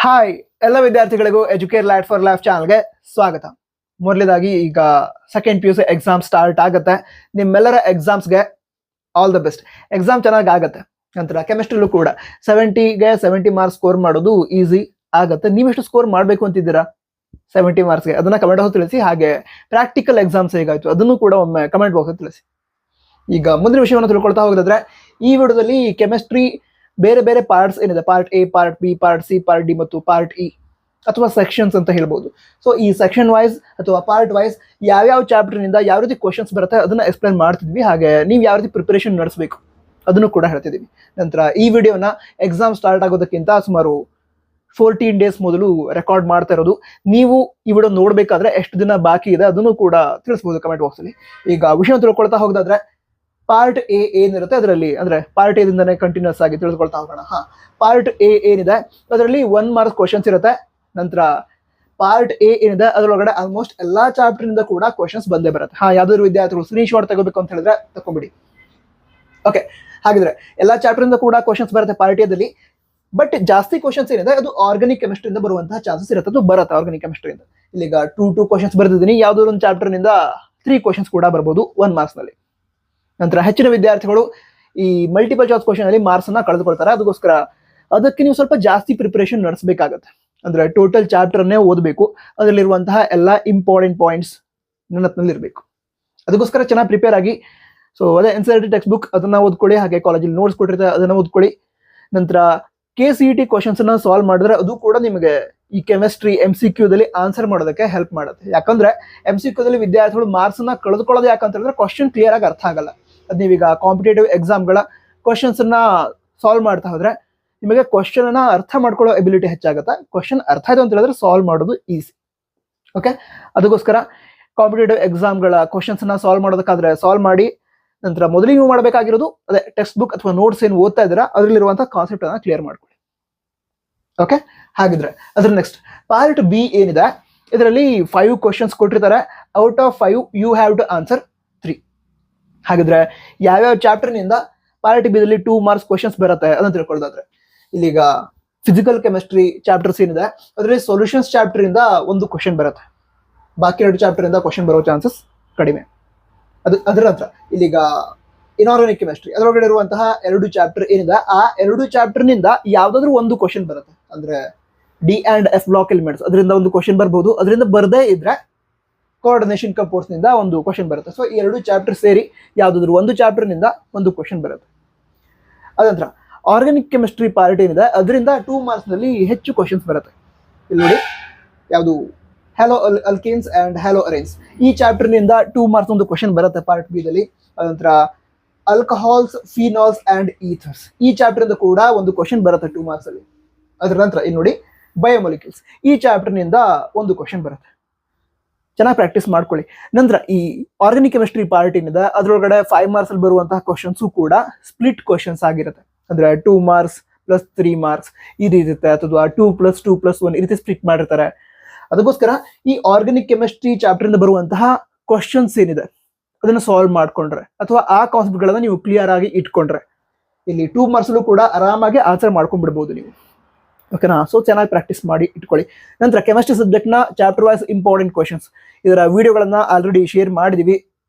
Hi ಎಲ್ಲ ವಿದ್ಯಾರ್ಥಿಗಳಿಗೂ educate ಲ್ಯಾಟ್ for life ಚಾನಲ್ಗೆ ಸ್ವಾಗತ. ಮೊದಲನೇದಾಗಿ ಈಗ ಸೆಕೆಂಡ್ PUC ಎಕ್ಸಾಮ್ ಸ್ಟಾರ್ಟ್ ಆಗುತ್ತೆ. ನಿಮ್ಮೆಲ್ಲರ ಎಕ್ಸಾಮ್ಸ್ಗೆ ಆಲ್ ದ ಬೆಸ್ಟ್. ಎಕ್ಸಾಮ್ ಚೆನ್ನಾಗಿ ಆಗುತ್ತೆ. ನಂತರ ಕೆಮಿಸ್ಟ್ರಿಲೂ ಕೂಡ 70ಗೆ 70 ಮಾರ್ಕ್ಸ್ ಸ್ಕೋರ್ ಮಾಡೋದು ಈಸಿ ಆಗುತ್ತೆ. ನೀವೆಷ್ಟು ಸ್ಕೋರ್ ಮಾಡಬೇಕು ಅಂತಿದ್ದೀರಾ 70 ಮಾರ್ಕ್ಸ್ಗೆ? ಅದನ್ನ ಕಮೆಂಟ್ ಬಾಕ್ಸ್ ತಿಳಿಸಿ. ಹಾಗೆ ಪ್ರಾಕ್ಟಿಕಲ್ ಎಕ್ಸಾಮ್ಸ್ ಹೇಗಾಯ್ತು ಅದನ್ನು ಕೂಡ ಒಮ್ಮೆ ಕಮೆಂಟ್ ಬಾಕ್ಸ್ ತಿಳಿಸಿ. ಈಗ ಮುಂದಿನ ವಿಷಯವನ್ನು ತಿಳ್ಕೊಳ್ತಾ ಹೋಗೋದಾದ್ರೆ, ಈ ವಿಡಿಯೋದಲ್ಲಿ ಕೆಮಿಸ್ಟ್ರಿ ಬೇರೆ ಬೇರೆ ಪಾರ್ಟ್ಸ್ ಏನಿದೆ, part A, part B, part C, part D ಮತ್ತು ಪಾರ್ಟ್ ಇ ಅಥವಾ ಸೆಕ್ಷನ್ಸ್ ಅಂತ ಹೇಳ್ಬೋದು. ಸೊ ಈ ಸೆಕ್ಷನ್ ವೈಸ್ ಅಥವಾ ಪಾರ್ಟ್ ವೈಸ್ ಯಾವ್ಯಾವ ಚಾಪ್ಟರ್ನಿಂದ ಯಾವ ರೀತಿ ಕ್ವಶನ್ಸ್ ಬರುತ್ತೆ ಅದನ್ನ ಎಕ್ಸ್ಪ್ಲೈನ್ ಮಾಡ್ತಿದ್ವಿ. ಹಾಗೆ ನೀವು ಯಾವ ರೀತಿ ಪ್ರಿಪರೇಷನ್ ನಡೆಸಬೇಕು ಅದನ್ನು ಕೂಡ ಹೇಳ್ತಿದ್ವಿ. ನಂತರ ಈ ವಿಡಿಯೋನ ಎಕ್ಸಾಮ್ ಸ್ಟಾರ್ಟ್ ಆಗೋದಕ್ಕಿಂತ ಸುಮಾರು 14 ಡೇಸ್ ಮೊದಲು ರೆಕಾರ್ಡ್ ಮಾಡ್ತಾ ಇರೋದು. ನೀವು ಈ ವಿಡಿಯೋ ನೋಡ್ಬೇಕಾದ್ರೆ ಎಷ್ಟು ದಿನ ಬಾಕಿ ಇದೆ ಅದನ್ನು ಕೂಡ ತಿಳಿಸ್ಬೋದು ಕಮೆಂಟ್ ಬಾಕ್ಸ್ ಅಲ್ಲಿ. ಈಗ ವಿಷಯ ತಿಳ್ಕೊಳ್ತಾ ಹೋಗೋದಾದ್ರೆ, ಪಾರ್ಟ್ ಎ ಏನಿರುತ್ತೆ ಅದರಲ್ಲಿ, ಅಂದ್ರೆ ಪಾರ್ಟ್ ಎದಿಂದನೇ ಕಂಟಿನ್ಯೂಸ್ ಆಗಿ ತಿಳ್ಕೊಳ್ತಾ ಹೋಗೋಣ. ಪಾರ್ಟ್ ಎ ಏನಿದೆ ಅದರಲ್ಲಿ 1 ಮಾರ್ಕ್ಸ್ ಕ್ವಶನ್ಸ್ ಇರುತ್ತೆ. ನಂತರ ಪಾರ್ಟ್ ಎ ಏನಿದೆ ಅದರೊಳಗಡೆ ಆಲ್ಮೋಸ್ಟ್ ಎಲ್ಲಾ ಚಾಪ್ಟರ್ ಇಂದ ಕೂಡ ಕ್ವಶನ್ಸ್ ಬಂದೇ ಬರುತ್ತೆ. ಯಾವ್ದಾದ್ರು ವಿದ್ಯಾರ್ಥಿಗಳು ಸ್ಕ್ರೀನ್ ಶಾಟ್ ತಗೋಬೇಕು ಅಂತ ಹೇಳಿದ್ರೆ ತಗೊಂಡ್ಬಿಡಿ. ಓಕೆ, ಹಾಗಿದ್ರೆ ಎಲ್ಲಾ ಚಾಪ್ಟರ್ ಇಂದ ಕೂಡ ಕ್ವಶನ್ಸ್ ಬರುತ್ತೆ ಪಾರ್ಟ್ ಎದಲ್ಲಿ. ಬಟ್ ಜಾಸ್ತಿ ಕ್ವಶನ್ಸ್ ಏನಿದೆ ಅದು ಆರ್ಗಾನಿಕ್ ಕೆಮಿಸ್ಟ್ರಿಯಿಂದ ಬರುವಂತಹ ಚಾನ್ಸಸ್ ಇರುತ್ತೆ. ಅದು ಬರುತ್ತೆ ಆರ್ಗಾನಿಕ್ ಕೆಮಿಸ್ಟ್ರಿಯಿಂದ. ಇಲ್ಲಿಗ 2 ಕ್ವಶನ್ಸ್ ಬರ್ದಿದ್ದೀನಿ. ಯಾವ್ದಾದ್ರು ಒಂದು ಚಾಪ್ಟರ್ ನಿಂದ 3 ಕ್ವಶನ್ಸ್ ಕೂಡ ಬರ್ಬೋದು 1 ಮಾರ್ಕ್ಸ್ ನಲ್ಲಿ. ನಂತರ ಹೆಚ್ಚಿನ ವಿದ್ಯಾರ್ಥಿಗಳು ಈ ಮಲ್ಟಿಪಲ್ ಚಾಯ್ಸ್ ಕ್ವಶನ್ ಅಲ್ಲಿ ಮಾರ್ಕ್ಸ್ ಅನ್ನ ಕಳೆದುಕೊಳ್ತಾರೆ. ಅದಕ್ಕೋಸ್ಕರ ಅದಕ್ಕೆ ನೀವು ಸ್ವಲ್ಪ ಜಾಸ್ತಿ ಪ್ರಿಪರೇಷನ್ ನಡೆಸಬೇಕಾಗುತ್ತೆ. ಅಂದ್ರೆ ಟೋಟಲ್ ಚಾಪ್ಟರ್ ಅನ್ನೇ ಓದಬೇಕು. ಅದರಲ್ಲಿರುವಂತಹ ಎಲ್ಲ ಇಂಪಾರ್ಟೆಂಟ್ ಪಾಯಿಂಟ್ಸ್ ನೆನಪಿನಲ್ಲಿ ಇರಬೇಕು. ಅದಕ್ಕೋಸ್ಕರ ಚೆನ್ನಾಗಿ ಪ್ರಿಪೇರ್ ಆಗಿ. ಸೊ ಅದೇ NCERT ಟೆಕ್ಸ್ಟ್ ಬುಕ್ ಅದನ್ನ ಓದ್ಕೊಳ್ಳಿ. ಹಾಗೆ ಕಾಲೇಜಲ್ಲಿ ನೋಟ್ಸ್ ಕೊಟ್ಟಿರ್ತಾರೆ ಅದನ್ನ ಓದ್ಕೊಳ್ಳಿ. ನಂತರ KCET ಕ್ವಶನ್ಸ್ ಅನ್ನ ಸಾಲ್ವ್ ಮಾಡಿದ್ರೆ ಅದು ಕೂಡ ನಿಮಗೆ ಈ ಕೆಮಿಸ್ಟ್ರಿ MCQ ದಲ್ಲಿ ಆನ್ಸರ್ ಮಾಡೋದಕ್ಕೆ ಹೆಲ್ಪ್ ಮಾಡುತ್ತೆ. ಯಾಕಂದ್ರೆ MCQ ದಲ್ಲಿ ವಿದ್ಯಾರ್ಥಿಗಳು ಮಾರ್ಕ್ಸ್ ಅನ್ನ ಕಳೆದುಕೊಳ್ಳೋದು ಯಾಕಂತ ಹೇಳಿದ್ರೆ ಕ್ವಶನ್ ಕ್ಲಿಯರ್ ಆಗಿ ಅರ್ಥ ಆಗಲ್ಲ. ಅದ್ ನೀವೀಗ ಕಾಂಪಿಟೇಟಿವ್ ಎಕ್ಸಾಮ್ಗಳ ಕ್ವಶನ್ಸ್ ಅನ್ನ ಸಾಲ್ವ್ ಮಾಡ್ತಾ ಹೋದ್ರೆ ನಿಮಗೆ ಕ್ವಶನ್ ಅನ್ನ ಅರ್ಥ ಮಾಡ್ಕೊಳ್ಳೋ ಎಬಿಲಿಟಿ ಹೆಚ್ಚಾಗುತ್ತೆ. ಕ್ವಶನ್ ಅರ್ಥ ಆಯ್ತು ಅಂತ ಹೇಳಿದ್ರೆ ಸಾಲ್ವ್ ಮಾಡೋದು ಈಸಿ. ಓಕೆ, ಅದಕ್ಕೋಸ್ಕರ ಕಾಂಪಿಟೇಟಿವ್ ಎಕ್ಸಾಮ್ಗಳ ಕ್ವಶನ್ಸ್ ಅನ್ನ ಸಾಲ್ವ್ ಮಾಡೋದಕ್ಕಾದ್ರೆ ಸಾಲ್ವ್ ಮಾಡಿ. ನಂತರ ಮೊದಲಿಗೆ ನೀವು ಮಾಡಬೇಕಾಗಿರೋದು ಅದೇ ಟೆಕ್ಸ್ಟ್ ಬುಕ್ ಅಥವಾ ನೋಟ್ಸ್ ಏನು ಓದ್ತಾ ಇದ್ದೀರಾ ಅದರಲ್ಲಿರುವಂತಹ ಕಾನ್ಸೆಪ್ಟ್ ಅನ್ನ ಕ್ಲಿಯರ್ ಮಾಡ್ಕೊಳ್ಳಿ. ಓಕೆ, ಹಾಗಿದ್ರೆ ಅದ್ರ ನೆಕ್ಸ್ಟ್ ಪಾರ್ಟ್ ಬಿ ಏನಿದೆ ಇದರಲ್ಲಿ 5 ಕ್ವಶನ್ಸ್ ಕೊಟ್ಟಿರ್ತಾರೆ. Out of 5 you have to answer 3. ಹಾಗಿದ್ರೆ ಯಾವ್ಯಾವ ಚಾಪ್ಟರ್ ನಿಂದ ಪಾರ್ಟ್ ಬಿ ದಲ್ಲಿ 2 ಮಾರ್ಕ್ಸ್ ಕ್ವಶನ್ಸ್ ಬರುತ್ತೆ ಅದನ್ನ ತಿಳ್ಕೊಳ್ಳೋದಾದ್ರೆ, ಇಲ್ಲಿಗ ಫಿಸಿಕಲ್ ಕೆಮಿಸ್ಟ್ರಿ ಚಾಪ್ಟರ್ಸ್ ಏನಿದೆ ಅದರಲ್ಲಿ ಸೊಲ್ಯೂಷನ್ಸ್ ಚಾಪ್ಟರ್ ಇಂದ 1 ಕ್ವಶನ್ ಬರುತ್ತೆ. ಬಾಕಿ 2 ಚಾಪ್ಟರ್ ಇಂದ ಕ್ವಶನ್ ಬರೋ ಚಾನ್ಸಸ್ ಕಡಿಮೆ. ಅದರ ನಂತರ ಇಲ್ಲಿಗ ಇನಾರ್ಗಾನಿಕ್ ಕೆಮಿಸ್ಟ್ರಿ ಅದರೊಳಗಡೆ ಇರುವಂತಹ 2 ಚಾಪ್ಟರ್ ಏನಿದೆ ಆ 2 ಚಾಪ್ಟರ್ ನಿಂದ ಯಾವ್ದಾದ್ರು 1 ಕ್ವಶನ್ ಬರುತ್ತೆ. ಅಂದ್ರೆ D and F block elements ಅದರಿಂದ 1 ಕ್ವಶನ್ ಬರ್ಬೋದು. ಅದರಿಂದ ಬರದೇ ಇದ್ರೆ ಕೋಆರ್ಡಿನೇಷನ್ ಕಂಪೌಂಡ್ಸ್ ನಿಂದ 1 ಕ್ವಶನ್ ಬರುತ್ತೆ. ಸೊ ಈ 2 ಚಾಪ್ಟರ್ ಸೇರಿ ಯಾವ್ದಾದ್ರು 1 ಚಾಪ್ಟರ್ ನಿಂದ 1 ಕ್ವಶನ್ ಬರುತ್ತೆ. ಅದಂತರ ಆರ್ಗಾನಿಕ್ ಕೆಮಿಸ್ಟ್ರಿ ಪಾರ್ಟ್ ಏನಿದೆ ಅದರಿಂದ 2 ಮಾರ್ಕ್ಸ್ ನಲ್ಲಿ ಹೆಚ್ಚು ಕ್ವಶನ್ಸ್ ಬರುತ್ತೆ. ಇಲ್ಲಿ ನೋಡಿ, ಯಾವುದು ಹ್ಯಾಲೋ ಅಲ್ಕೇನ್ಸ್ ಅಂಡ್ ಹ್ಯಾಲೋ ಅರೇನ್ಸ್ ಈ ಚಾಪ್ಟರ್ ನಿಂದ 2 ಮಾರ್ಕ್ಸ್ 1 ಕ್ವಶನ್ ಬರುತ್ತೆ ಪಾರ್ಟ್ ಬಿ ದಲ್ಲಿ. ಅದಂತರ ಆಲ್ಕಹಾಲ್ಸ್, ಫಿನಾಲ್ಸ್ ಅಂಡ್ ಈಥರ್ಸ್ ಈ ಚಾಪ್ಟರ್ ಇಂದ ಕೂಡ 1 ಕ್ವಶನ್ ಬರುತ್ತೆ 2 ಮಾರ್ಕ್ಸ್ ಅಲ್ಲಿ. ಅದರ ನಂತರ ಇಲ್ಲಿ ನೋಡಿ, ಬಯೋಮಾಲಿಕ್ಯೂಲ್ಸ್ ಈ ಚಾಪ್ಟರ್ ನಿಂದ 1 ಕ್ವಶನ್ ಬರುತ್ತೆ. ಚೆನ್ನಾಗಿ ಪ್ರಾಕ್ಟೀಸ್ ಮಾಡ್ಕೊಳ್ಳಿ. ನಂತರ ಈ ಆರ್ಗಾನಿಕ್ ಕೆಮಿಸ್ಟ್ರಿ ಪಾರ್ಟ್ ಏನಿದೆ ಅದರೊಳಗಡೆ 5 ಮಾರ್ಕ್ಸ್ ಅಲ್ಲಿ ಬರುವಂತಹ ಕ್ವಶನ್ಸು ಕೂಡ ಸ್ಪ್ಲಿಟ್ ಕ್ವಶನ್ಸ್ ಆಗಿರುತ್ತೆ. ಅಂದ್ರೆ 2 ಮಾರ್ಕ್ಸ್ ಪ್ಲಸ್ 3 ಮಾರ್ಕ್ಸ್ ಈ ರೀತಿ ಇರುತ್ತೆ, ಅಥವಾ 2 + 2 + 1 ಈ ರೀತಿ ಸ್ಪ್ಲಿಟ್ ಮಾಡಿರ್ತಾರೆ. ಅದಕ್ಕೋಸ್ಕರ ಈ ಆರ್ಗಾನಿಕ್ ಕೆಮಿಸ್ಟ್ರಿ ಚಾಪ್ಟರ್ ಇಂದ ಬರುವಂತಹ ಕ್ವಶನ್ಸ್ ಏನಿದೆ ಅದನ್ನ ಸಾಲ್ವ್ ಮಾಡ್ಕೊಂಡ್ರೆ ಅಥವಾ ಆ ಕಾನ್ಸೆಪ್ಟ್ ಗಳನ್ನ ನೀವು ಕ್ಲಿಯರ್ ಆಗಿ ಇಟ್ಕೊಂಡ್ರೆ ಇಲ್ಲಿ 2 ಮಾರ್ಕ್ಸ್ ಕೂಡ ಆರಾಮಾಗಿ ಆನ್ಸರ್ ಮಾಡ್ಕೊಂಡ್ಬಿಡ್ಬೋದು ನೀವು. ಓಕೆನಾ? ಸೊ ಚೆನ್ನಾಗಿ ಪ್ರಾಕ್ಟೀಸ್ ಮಾಡಿ ಇಟ್ಕೊಳ್ಳಿ. ನಂತರ ಕೆಮಿಸ್ಟ್ರಿ ಸಬ್ಜೆಕ್ಟ್ ನ ಚಾಪ್ಟರ್ ವೈಸ್ ಇಂಪಾರ್ಟೆಂಟ್ ಕ್ವಶನ್ಸ್ ಇದರ ವಿಡಿಯೋಗಳನ್ನ ಆಲ್ರೆಡಿ ಶೇರ್ ಮಾಡಿದೀವಿ,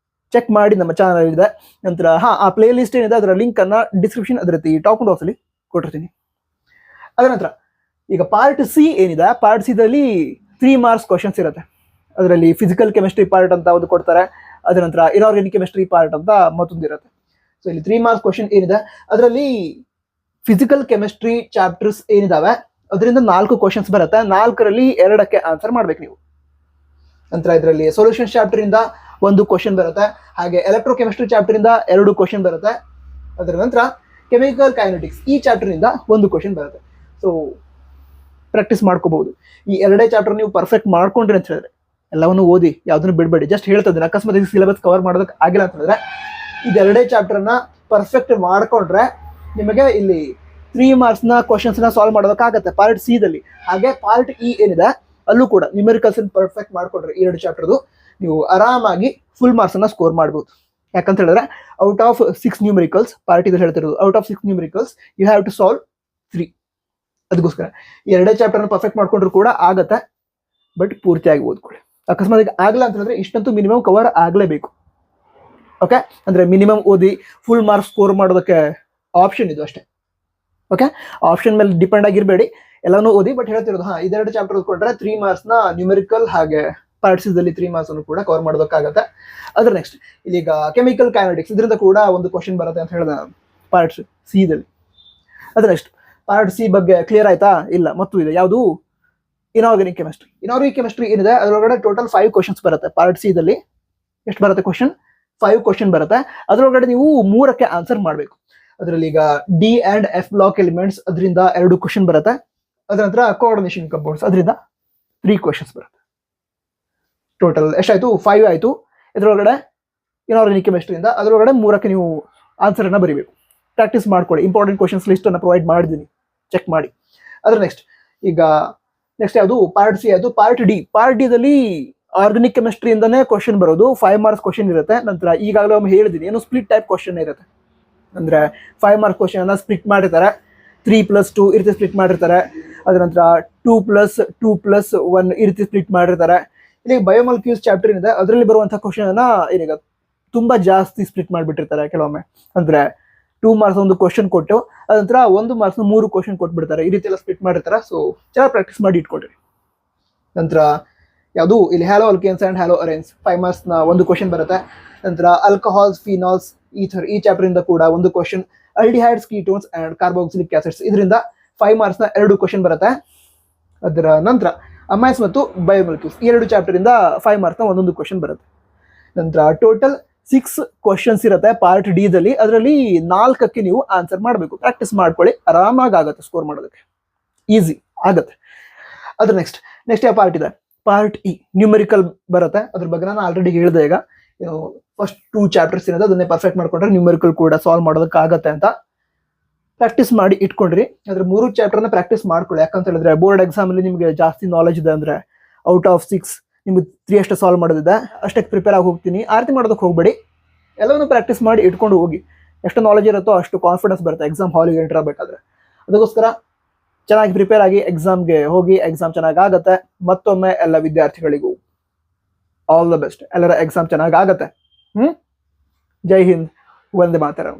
ಚೆಕ್ ಮಾಡಿ ನಮ್ಮ ಚಾನಲ್ ಇದೆ. ನಂತರ ಆ ಪ್ಲೇ ಲಿಸ್ಟ್ ಏನಿದೆ ಅದರ ಲಿಂಕ್ ಅನ್ನ ಡಿಸ್ಕ್ರಿಪ್ಷನ್ ಅದರ ಟಾಪ್ ಬಾಕ್ಸ್ ಅಲ್ಲಿ ಕೊಟ್ಟಿರ್ತೀನಿ. ಅದರ ನಂತರ ಈಗ ಪಾರ್ಟ್ ಸಿ ಏನಿದೆ, ಪಾರ್ಟ್ ಸಿ ದಲ್ಲಿ 3 ಮಾರ್ಕ್ಸ್ ಕ್ವಶನ್ಸ್ ಇರುತ್ತೆ. ಅದರಲ್ಲಿ ಫಿಸಿಕಲ್ ಕೆಮಿಸ್ಟ್ರಿ ಪಾರ್ಟ್ ಅಂತ ಒಂದು ಕೊಡ್ತಾರೆ. ಅದರ ನಂತರ ಇನಾರ್ಗಾನಿಕ್ ಕೆಮಿಸ್ಟ್ರಿ ಪಾರ್ಟ್ ಅಂತ ಮತ್ತೊಂದು ಇರುತ್ತೆ. ಸೊ ಇಲ್ಲಿ 3 ಮಾರ್ಕ್ಸ್ ಕ್ವಶನ್ ಏನಿದೆ ಅದರಲ್ಲಿ ಫಿಸಿಕಲ್ ಕೆಮಿಸ್ಟ್ರಿ ಚಾಪ್ಟರ್ಸ್ ಏನಿದಾವೆ ಅದರಿಂದ 4 ಕ್ವಶನ್ಸ್ ಬರುತ್ತೆ. 4ರಲ್ಲಿ 2ಕ್ಕೆ ಆನ್ಸರ್ ಮಾಡ್ಬೇಕು ನೀವು. ನಂತರ ಇದರಲ್ಲಿ ಸೊಲ್ಯೂಷನ್ಸ್ ಚಾಪ್ಟರ್ ಇಂದ 1 ಕ್ವಶನ್ ಬರುತ್ತೆ. ಹಾಗೆ ಎಲೆಕ್ಟ್ರೋ ಕೆಮಿಸ್ಟ್ರಿ ಚಾಪ್ಟರ್ ಇಂದ 2 ಕ್ವಶನ್ ಬರುತ್ತೆ. ಅದರ ನಂತರ ಕೆಮಿಕಲ್ ಕೈನೆಟಿಕ್ಸ್ ಈ ಚಾಪ್ಟರ್ ಇಂದ 1 ಕ್ವಶನ್ ಬರುತ್ತೆ. ಸೊ ಪ್ರಾಕ್ಟೀಸ್ ಮಾಡ್ಕೋಬಹುದು. ಈ 2 ಚಾಪ್ಟರ್ ನೀವು ಪರ್ಫೆಕ್ಟ್ ಮಾಡ್ಕೊಂಡ್ರಿ ಅಂತ ಹೇಳಿದ್ರೆ ಎಲ್ಲವನ್ನು ಓದಿ, ಯಾವ್ದನ್ನು ಬಿಡಬೇಡಿ. ಜಸ್ಟ್ ಹೇಳ್ತಾ ಇದ್ದೀನಿ, ಅಕಸ್ಮಾತ್ ಸಿಲೆಬಸ್ ಕವರ್ ಮಾಡೋದಕ್ಕೆ ಆಗಿಲ್ಲ ಅಂತ ಹೇಳಿದ್ರೆ ಇದು 2 ಚಾಪ್ಟರ್ ಅನ್ನ ಪರ್ಫೆಕ್ಟ್ ಮಾಡ್ಕೊಂಡ್ರೆ ನಿಮಗೆ ಇಲ್ಲಿ 3 ಮಾರ್ಕ್ಸ್ ನ ಕ್ವಶನ್ಸ್ ನ ಸಾಲ್ವ್ ಮಾಡೋದಕ್ಕಾಗತ್ತೆ ಪಾರ್ಟ್ ಸಿ ದಲ್ಲಿ. ಹಾಗೆ ಪಾರ್ಟ್ ಇ ಏನಿದೆ ಅಲ್ಲೂ ಕೂಡ ನ್ಯೂಮೆರಿಕಲ್ಸ್ ಪರ್ಫೆಕ್ಟ್ ಮಾಡ್ಕೊಂಡ್ರೆ ಈ 2 ಚಾಪ್ಟರ್ದು ನೀವು ಆರಾಮಾಗಿ ಫುಲ್ ಮಾರ್ಕ್ಸ್ ಅನ್ನ ಸ್ಕೋರ್ ಮಾಡ್ಬೋದು. ಯಾಕಂತ ಹೇಳಿದ್ರೆ ಔಟ್ ಆಫ್ 6 ನ್ಯೂಮೆರಿಕಲ್ಸ್ ಪಾರ್ಟ್ ಇದಲ್ಲಿ ಹೇಳ್ತಿರೋದು, out of 6 numericals you have to solve 3. ಅದಕ್ಕೋಸ್ಕರ ಎರಡೇ ಚಾಪ್ಟರ್ನ ಪರ್ಫೆಕ್ಟ್ ಮಾಡ್ಕೊಂಡ್ರು ಕೂಡ ಆಗತ್ತೆ, ಬಟ್ ಪೂರ್ತಿಯಾಗಿ ಓದ್ಕೊಳ್ಳಿ. ಅಕಸ್ಮಾತ್ ಈಗ ಆಗಲ್ಲ ಅಂತಂದ್ರೆ ಇಷ್ಟಂತೂ ಮಿನಿಮಮ್ ಕವರ್ ಆಗಲೇಬೇಕು. ಓಕೆ, ಅಂದ್ರೆ ಮಿನಿಮಮ್ ಓದಿ ಫುಲ್ ಮಾರ್ಕ್ಸ್ ಸ್ಕೋರ್ ಮಾಡೋದಕ್ಕೆ ಆಪ್ಷನ್ ಇದು ಅಷ್ಟೇ. ಓಕೆ, ಆಪ್ಷನ್ ಮೇಲೆ ಡಿಪೆಂಡ್ ಆಗಿರಬೇಡಿ, ಎಲ್ಲಾನು ಓದಿ. ಬಟ್ ಹೇಳ್ತಿರೋದು ಇದೆರಡು ಚಾಪ್ಟರ್ ಓದ್ಕೊಂಡ್ರೆ 3 ಮಾರ್ಕ್ಸ್ನ ನ್ಯೂಮೆರಿಕಲ್ ಹಾಗೆ ಪಾರ್ಟ್ಸ್ ಅಲ್ಲಿ 3 ಮಾರ್ಕ್ಸ್ ಅನ್ನು ಕೂಡ ಕವರ್ ಮಾಡೋದಕ್ಕಾಗತ್ತೆ. ಅದ್ರ ನೆಕ್ಸ್ಟ್ ಇಲ್ಲಿಗ ಕೆಮಿಕಲ್ ಕೈನೆಟಿಕ್ಸ್, ಇದರಿಂದ ಕೂಡ ಒಂದು ಕ್ವಶನ್ ಬರುತ್ತೆ ಅಂತ ಹೇಳಿದ ಪಾರ್ಟ್ಸ್ ಸಿ ದಲ್ಲಿ. ಅದ್ರ ನೆಕ್ಸ್ಟ್ ಪಾರ್ಟ್ ಸಿ ಬಗ್ಗೆ ಕ್ಲಿಯರ್ ಆಯ್ತಾ? ಇಲ್ಲ, ಮತ್ತು ಇದೆ ಯಾವುದು? Inorganic chemistry. ಇನಾರ್ಗಾನಿಕ್ ಕೆಮಿಸ್ಟ್ರಿ ಏನಿದೆ ಅದರೊಳಗಡೆ ಟೋಟಲ್ 5 ಕ್ವಶನ್ಸ್ ಬರುತ್ತೆ. ಪಾರ್ಟ್ ಸಿ ದಲ್ಲಿ ಎಷ್ಟು ಬರುತ್ತೆ ಕ್ವಶನ್? 5 ಕ್ವಶನ್ ಬರುತ್ತೆ. ಅದರೊಳಗಡೆ ನೀವು 3ಕ್ಕೆ ಆನ್ಸರ್ ಮಾಡಬೇಕು. ಅದರಲ್ಲಿ ಈಗ D and F block elements ಅದರಿಂದ 2 ಕ್ವಶನ್ ಬರುತ್ತೆ. ಅದರ ನಂತರ ಕೋಆರ್ಡಿನೇಷನ್ ಕಂಪೌಂಡ್ಸ್ ಅದರಿಂದ 3 ಕ್ವಶನ್ಸ್ ಬರುತ್ತೆ. ಟೋಟಲ್ ಎಷ್ಟಾಯ್ತು? 5 ಆಯ್ತು. ಇದರೊಳಗಡೆ ಇನಾರ್ಗಾನಿಕ್ ಕೆಮಿಸ್ಟ್ರಿಯಿಂದ ಅದರೊಳಗಡೆ 3ಕ್ಕೆ ನೀವು ಆನ್ಸರ್ ಅನ್ನ ಬರೀಬೇಕು. ಪ್ರಾಕ್ಟೀಸ್ ಮಾಡ್ಕೊಳ್ಳಿ. ಇಂಪಾರ್ಟೆಂಟ್ ಕ್ವಶನ್ಸ್ ಲಿಸ್ಟ್ ಅನ್ನ ಪ್ರೊವೈಡ್ ಮಾಡಿದ್ದೀನಿ, ಚೆಕ್ ಮಾಡಿ. ಅದ್ರ ನೆಕ್ಸ್ಟ್ ಈಗ ನೆಕ್ಸ್ಟ್ ಯಾವುದು? Part C. ಅದು ಪಾರ್ಟ್ ಡಿ. ಪಾರ್ಟ್ ಡಿ ದಲ್ಲಿ ಆರ್ಗಾನಿಕ್ ಕೆಮಿಸ್ಟ್ರಿ ಇಂದಾನೆ ಕ್ವಶನ್ ಬರೋದು. 5 ಮಾರ್ಕ್ಸ್ ಕ್ವಶನ್ ಇರುತ್ತೆ. ನಂತರ ಈಗಾಗಲೇ ಒಮ್ಮೆ ಹೇಳಿದ್ದೀನಿ, ಏನು ಸ್ಪ್ಲಿಟ್ ಟೈಪ್ ಕ್ವಶನ್ ಇರುತ್ತೆ. ಅಂದ್ರೆ 5 ಮಾರ್ಕ್ಸ್ ಕ್ವಶನ್ ಅನ್ನ ಸ್ಪ್ಲಿಟ್ ಮಾಡಿರ್ತಾರೆ. 3+2 ಈ ರೀತಿ ಸ್ಪ್ಲಿಟ್ ಮಾಡಿರ್ತಾರೆ. ಅದ್ರ ನಂತರ 2+2+1 ಈ ರೀತಿ ಸ್ಪ್ಲಿಟ್ ಮಾಡಿರ್ತಾರೆ. ಇಲ್ಲಿ ಬಯೋಮಾಲಿಕ್ಯೂಲ್ಸ್ ಚಾಪ್ಟರ್ ಇದೆ, ಅದರಲ್ಲಿ ಬರುವಂತಹ ಕ್ವಶನ್ ಅನ್ನ ಏನೀಗ ತುಂಬಾ ಜಾಸ್ತಿ ಸ್ಪ್ಲಿಟ್ ಮಾಡಿಬಿಟ್ಟಿರ್ತಾರೆ ಕೆಲವೊಮ್ಮೆ. ಅಂದ್ರೆ 2 ಮಾರ್ಕ್ಸ್ ಒಂದು ಕ್ವಶನ್ ಕೊಟ್ಟು ಅದಂತರ 1 ಮಾರ್ಕ್ಸ್ 3 ಕ್ವಶನ್ ಕೊಟ್ಬಿಡ್ತಾರೆ. ಈ ರೀತಿ ಎಲ್ಲ ಸ್ಪ್ಲಿಟ್ ಮಾಡಿರ್ತಾರೆ. ಸೊ ಚೆನ್ನಾಗಿ ಪ್ರಾಕ್ಟೀಸ್ ಮಾಡಿ ಇಟ್ಕೊಳ್ರಿ. ನಂತರ ಯಾವುದು? ಇಲ್ಲಿ halo alkanes and halo arenes 5 marks ನ ಒಂದು ಕ್ವಶನ್ ಬರುತ್ತೆ. ನಂತರ ಆಲ್ಕಹಾಲ್ಸ್, ಫಿನಾಲ್ಸ್, ಈಥರ್ ಈ ಚಾಪ್ಟರ್ ಇಂದ ಕೂಡ ಒಂದು question. Aldehydes, ketones and carboxylic acids ಇದರಿಂದ 5 ಮಾರ್ಕ್ಸ್ ನ 2 ಕ್ವಶನ್ ಬರುತ್ತೆ. ಅದರ ನಂತರ ಅಮೈನ್ಸ್ ಮತ್ತು ಬಯೋಮಾಲಿಕ್ಯೂಲ್ಸ್ ಈ 2 ಚಾಪ್ಟರ್ ಇಂದ 5 ಮಾರ್ಕ್ಸ್ ನ ಒಂದೊಂದು ಕ್ವಶನ್ ಬರುತ್ತೆ. ನಂತರ ಟೋಟಲ್ 6 ಕ್ವಶನ್ಸ್ ಇರುತ್ತೆ ಪಾರ್ಟ್ ಡಿ ದಲ್ಲಿ. ಅದರಲ್ಲಿ 4ಕ್ಕೆ ನೀವು ಆನ್ಸರ್ ಮಾಡಬೇಕು. ಪ್ರಾಕ್ಟೀಸ್ ಮಾಡ್ಕೊಳ್ಳಿ, ಆರಾಮಾಗಿ ಆಗುತ್ತೆ ಸ್ಕೋರ್ ಮಾಡೋದಕ್ಕೆ, ಈಸಿ ಆಗುತ್ತೆ. ಅದ್ರ ನೆಕ್ಸ್ಟ್ ಯಾವ ಪಾರ್ಟ್ ಇದೆ? Part E. ನ್ಯೂಮೆರಿಕಲ್ ಬರುತ್ತೆ. ಅದ್ರ ಬಗ್ಗೆ ನಾನು ಆಲ್ರೆಡಿ ಹೇಳಿದೆ. ಈಗ ಫಸ್ಟ್ 2 ಚಾಪ್ಟರ್ಸ್ ಏನಿದೆ ಅದನ್ನೇ ಪರ್ಫೆಕ್ಟ್ ಮಾಡ್ಕೊಂಡ್ರೆ ನ್ಯೂಮೆರಿಕಲ್ ಕೂಡ ಸಾಲ್ವ್ ಮಾಡೋದಕ್ಕಾಗತ್ತೆ ಅಂತ ಪ್ರಾಕ್ಟೀಸ್ ಮಾಡಿ ಇಟ್ಕೊಂಡ್ರಿ. ಅದ್ರ 3 ಚಾಪ್ಟರ್ನ ಪ್ರಾಕ್ಟೀಸ್ ಮಾಡ್ಕೊಳ್ಳಿ. ಯಾಕಂತ ಹೇಳಿದ್ರೆ ಬೋರ್ಡ್ ಎಕ್ಸಾಮ್ ಅಲ್ಲಿ ನಿಮಗೆ ಜಾಸ್ತಿ ನಾಲೆಜ್ ಇದೆ ಅಂದ್ರೆ ಔಟ್ ಆಫ್ 6 ನಿಮ್ಗೆ 3 ಅಷ್ಟೇ ಸಾಲ್ವ್ ಮಾಡೋದಿದೆ. ಅಷ್ಟಕ್ಕೆ ಪ್ರಿಪೇರ್ ಆಗಿ ಹೋಗ್ತೀನಿ, ಆರತಿ ಮಾಡೋದಕ್ಕೆ ಹೋಗ್ಬೇಡಿ. ಎಲ್ಲವನ್ನೂ ಪ್ರಾಕ್ಟೀಸ್ ಮಾಡಿ ಇಟ್ಕೊಂಡು ಹೋಗಿ. ಎಷ್ಟು ನಾಲೆಜ್ ಇರುತ್ತೋ ಅಷ್ಟು ಕಾನ್ಫಿಡೆನ್ಸ್ ಬರುತ್ತೆ ಎಕ್ಸಾಮ್ ಹಾಲಿಗೆ ಎಂಟರ್ ಆಗಬೇಕಾದ್ರೆ. ಅದಕ್ಕೋಸ್ಕರ ಚೆನ್ನಾಗಿ ಪ್ರಿಪೇರ್ ಆಗಿ ಎಕ್ಸಾಮ್ಗೆ ಹೋಗಿ. ಎಕ್ಸಾಮ್ ಚೆನ್ನಾಗಿ ಆಗತ್ತೆ. ಮತ್ತೊಮ್ಮೆ ಎಲ್ಲ ವಿದ್ಯಾರ್ಥಿಗಳಿಗೂ ಆಲ್ ದ ಬೆಸ್ಟ್. ಎಲ್ಲರ ಎಕ್ಸಾಮ್ ಚೆನ್ನಾಗಿ ಆಗತ್ತೆ. ಜೈ ಹಿಂದ್, ವಂದೇ ಮಾತರಂ.